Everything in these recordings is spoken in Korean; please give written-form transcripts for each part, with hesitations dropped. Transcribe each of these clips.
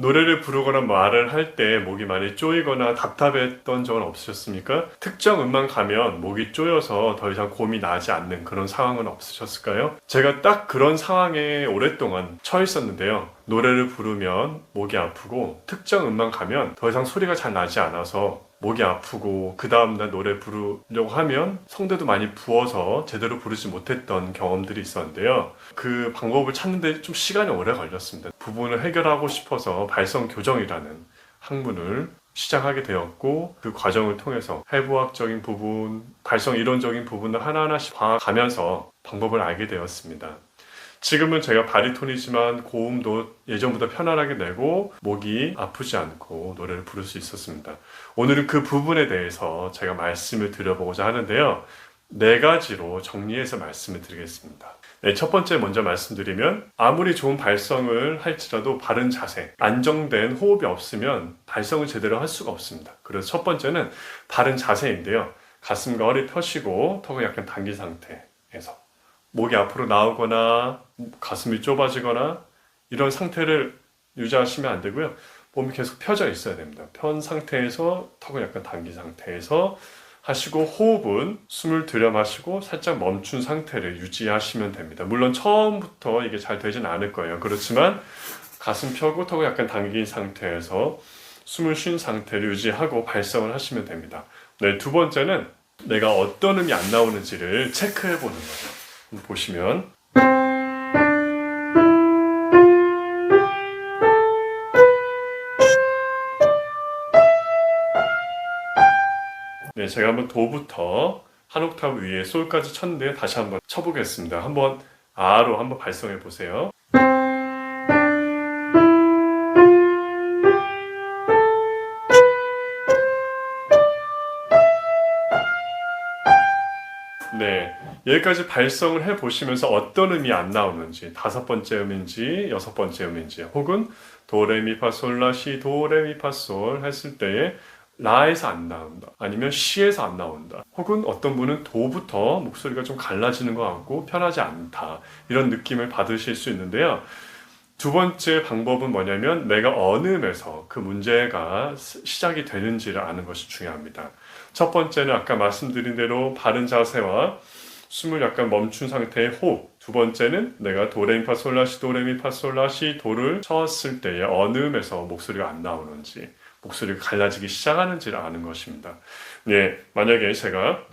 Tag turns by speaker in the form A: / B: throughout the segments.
A: 노래를 부르거나 말을 할 때 목이 많이 쪼이거나 답답했던 적은 없으셨습니까? 특정 음만 가면 목이 쪼여서 더 이상 고음이 나지 않는 그런 상황은 없으셨을까요? 제가 딱 그런 상황에 오랫동안 처해 있었는데요. 노래를 부르면 목이 아프고 특정 음만 가면 더 이상 소리가 잘 나지 않아서 목이 아프고 그 다음날 노래 부르려고 하면 성대도 많이 부어서 제대로 부르지 못했던 경험들이 있었는데요. 그 방법을 찾는데 좀 시간이 오래 걸렸습니다. 부분을 해결하고 싶어서 발성 교정이라는 학문을 시작하게 되었고, 그 과정을 통해서 해부학적인 부분, 발성 이론적인 부분을 하나하나씩 봐가면서 방법을 알게 되었습니다. 지금은 제가 바리톤이지만 고음도 예전보다 편안하게 내고 목이 아프지 않고 노래를 부를 수 있었습니다. 오늘은 그 부분에 대해서 제가 말씀을 드려보고자 하는데요. 4가지로 정리해서 말씀을 드리겠습니다. 네, 첫 번째 먼저 말씀드리면 아무리 좋은 발성을 할지라도 바른 자세, 안정된 호흡이 없으면 발성을 제대로 할 수가 없습니다. 그래서 첫 번째는 바른 자세인데요. 가슴과 허리 펴시고 턱을 약간 당긴 상태에서 목이 앞으로 나오거나 가슴이 좁아지거나 이런 상태를 유지하시면 안 되고요. 몸이 계속 펴져 있어야 됩니다. 편 상태에서 턱을 약간 당긴 상태에서 하시고, 호흡은 숨을 들여 마시고 살짝 멈춘 상태를 유지하시면 됩니다. 물론 처음부터 이게 잘 되진 않을 거예요. 그렇지만 가슴 펴고 턱을 약간 당긴 상태에서 숨을 쉰 상태를 유지하고 발성을 하시면 됩니다. 네, 두 번째는 내가 어떤 음이 안 나오는지를 체크해 보는 거죠. 보시면 네, 제가 한번 도부터 한 옥타브 위에 솔까지 쳤는데 다시 한번 쳐보겠습니다. 한번 아로 한번 발성해 보세요. 네, 여기까지 발성을 해보시면서 어떤 음이 안 나오는지, 5번째 음인지 6번째 음인지, 혹은 도레미파솔라시 도레미파솔 했을 때에 라에서 안 나온다, 아니면 시에서 안 나온다, 혹은 어떤 분은 도부터 목소리가 좀 갈라지는 것 같고 편하지 않다, 이런 느낌을 받으실 수 있는데요. 두 번째 방법은 뭐냐면 내가 어느 음에서 그 문제가 시작이 되는지를 아는 것이 중요합니다. 첫 번째는 아까 말씀드린 대로 바른 자세와 숨을 약간 멈춘 상태의 호흡. 두 번째는 내가 도레미파솔라시 도레미파솔라시 도를 쳤을 때에 어느 음에서 목소리가 안 나오는지, 목소리가 갈라지기 시작하는지를 아는 것입니다. 네, 만약에 제가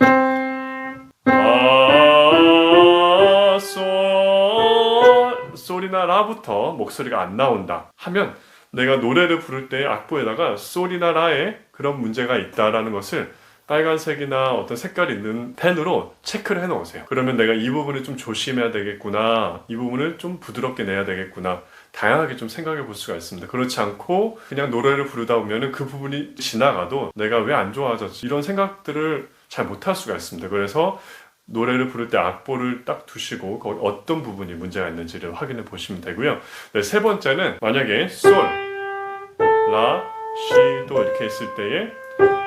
A: 솔이나 라부터 목소리가 안 나온다 하면 내가 노래를 부를 때 악보에다가 솔이나 라에 그런 문제가 있다라는 것을 빨간색이나 어떤 색깔이 있는 펜으로 체크를 해 놓으세요. 그러면 내가 이 부분을 좀 조심해야 되겠구나, 이 부분을 좀 부드럽게 내야 되겠구나, 다양하게 좀 생각해 볼 수가 있습니다. 그렇지 않고 그냥 노래를 부르다 보면 그 부분이 지나가도 내가 왜 안 좋아졌지, 이런 생각들을 잘 못할 수가 있습니다. 그래서 노래를 부를 때 악보를 딱 두시고 거기 어떤 부분이 문제가 있는지를 확인해 보시면 되고요. 네, 세 번째는 만약에 솔, 라, 시, 도 이렇게 있을 때에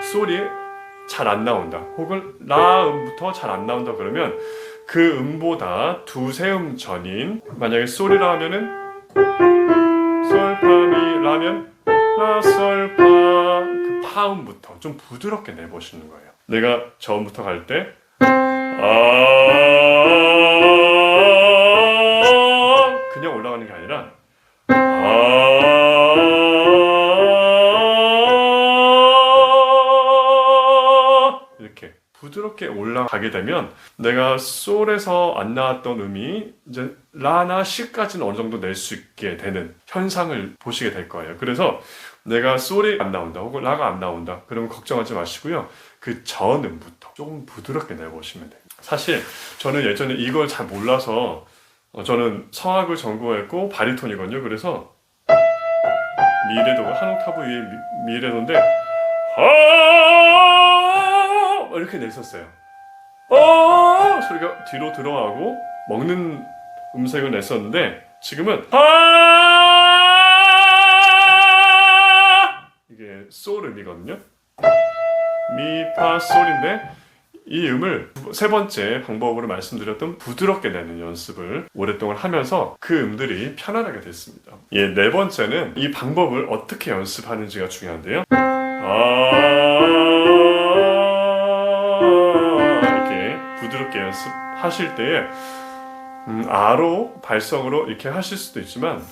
A: 솔이 잘 안 나온다, 혹은 라 음부터 잘 안 나온다 그러면 그 음보다 두세 음 전인, 만약에 솔이라 하면은 솔, 파, 미, 라면 라, 솔, 파, 그 파음부터 좀 부드럽게 내보시는 거예요. 내가 처음부터 갈 때 그냥 올라가는 게 아니라 이렇게 부드럽게 올라가게 되면 내가 솔에서 안 나왔던 음이 이제 라나 시까지는 어느 정도 낼 수 있게 되는 현상을 보시게 될 거예요. 그래서 내가 솔이 안 나온다, 혹은 라가 안 나온다 그러면 걱정하지 마시고요. 그 전음부터 조금 부드럽게 내보시면 돼요. 사실 저는 예전에 이걸 잘 몰라서 저는 성악을 전공했고 바리톤이거든요. 그래서 미레도가 한 옥타브 위에 미레도인데 이렇게 냈었어요. 소리가 뒤로 들어가고 먹는 음색을 냈었는데 지금은 이게 솔 음이거든요. 미, 파, 솔인데 이 음을 세 번째 방법으로 말씀드렸던 부드럽게 내는 연습을 오랫동안 하면서 그 음들이 편안하게 됐습니다. 예, 네 번째는 이 방법을 어떻게 연습하는지가 중요한데요. 이렇게 부드럽게 연습하실 때에 아로 발성으로 이렇게 하실 수도 있지만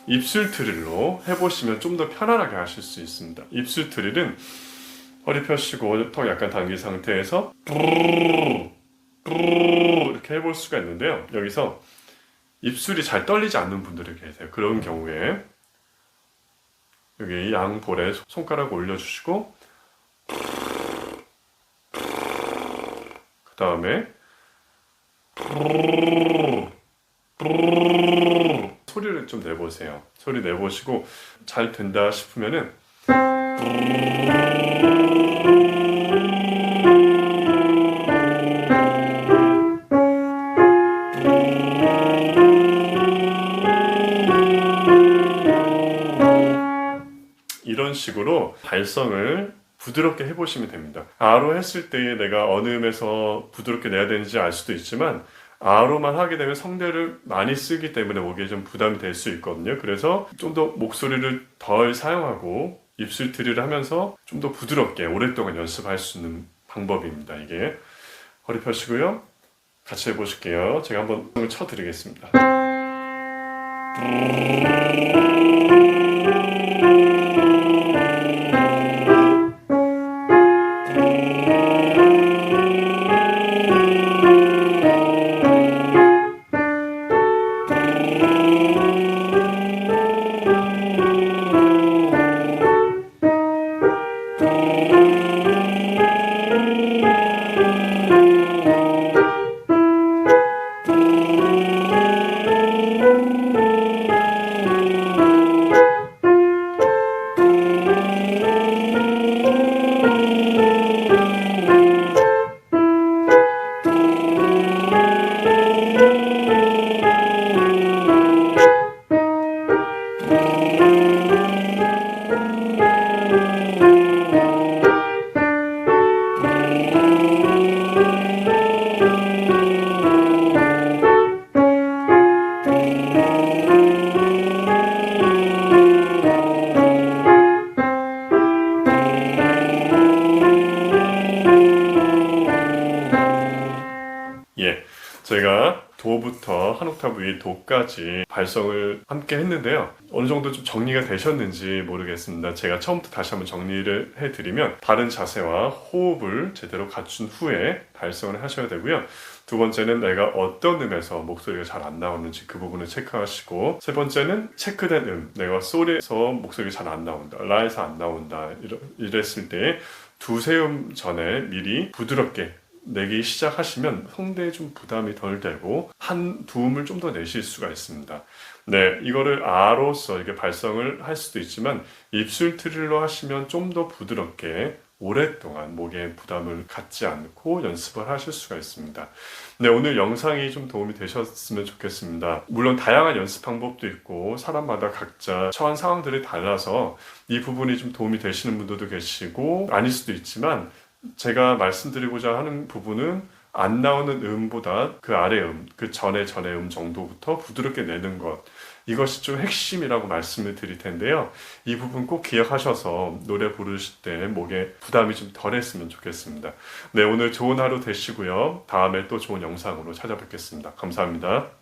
A: 입술 드릴로 해보시면 좀 더 편안하게 하실 수 있습니다. 입술 드릴은 허리 펴시고 턱 약간 당긴 상태에서 이렇게 해볼 수가 있는데요. 여기서 입술이 잘 떨리지 않는 분들이 계세요. 그런 경우에 여기 양 볼에 손가락 올려주시고 그 다음에 소리를 좀 내보세요. 소리 내보시고 잘 된다 싶으면은 이런 식으로 발성을 부드럽게 해보시면 됩니다. 아로 했을 때 내가 어느 음에서 부드럽게 내야 되는지 알 수도 있지만 아로만 하게 되면 성대를 많이 쓰기 때문에 목에 좀 부담이 될 수 있거든요. 그래서 좀 더 목소리를 덜 사용하고 입술 트리를 하면서 좀 더 부드럽게 오랫동안 연습할 수 있는 방법입니다. 이게 허리 펴시고요. 같이 해보실게요. 제가 한번 쳐드리겠습니다. 예, 제가 도부터 한 옥타브 위 도까지 발성을 함께 했는데요. 어느 정도 좀 정리가 되셨는지 모르겠습니다. 제가 처음부터 다시 한번 정리를 해드리면 바른 자세와 호흡을 제대로 갖춘 후에 발성을 하셔야 되고요. 두 번째는 내가 어떤 음에서 목소리가 잘 안 나오는지 그 부분을 체크하시고, 세 번째는 체크된 음, 내가 솔에서 목소리가 잘 안 나온다, 라에서 안 나온다 이랬을 때 두세 음 전에 미리 부드럽게 내기 시작하시면 성대에 좀 부담이 덜 되고 두 음을 좀 더 내실 수가 있습니다. 네, 이거를 아로서 이렇게 발성을 할 수도 있지만 입술 트릴로 하시면 좀 더 부드럽게 오랫동안 목에 부담을 갖지 않고 연습을 하실 수가 있습니다. 네, 오늘 영상이 좀 도움이 되셨으면 좋겠습니다. 물론 다양한 연습 방법도 있고 사람마다 각자 처한 상황들이 달라서 이 부분이 좀 도움이 되시는 분들도 계시고 아닐 수도 있지만, 제가 말씀드리고자 하는 부분은 안 나오는 음보다 그 아래 음, 그 전의 음 정도부터 부드럽게 내는 것, 이것이 좀 핵심이라고 말씀을 드릴 텐데요. 이 부분 꼭 기억하셔서 노래 부르실 때 목에 부담이 좀 덜했으면 좋겠습니다. 네, 오늘 좋은 하루 되시고요. 다음에 또 좋은 영상으로 찾아뵙겠습니다. 감사합니다.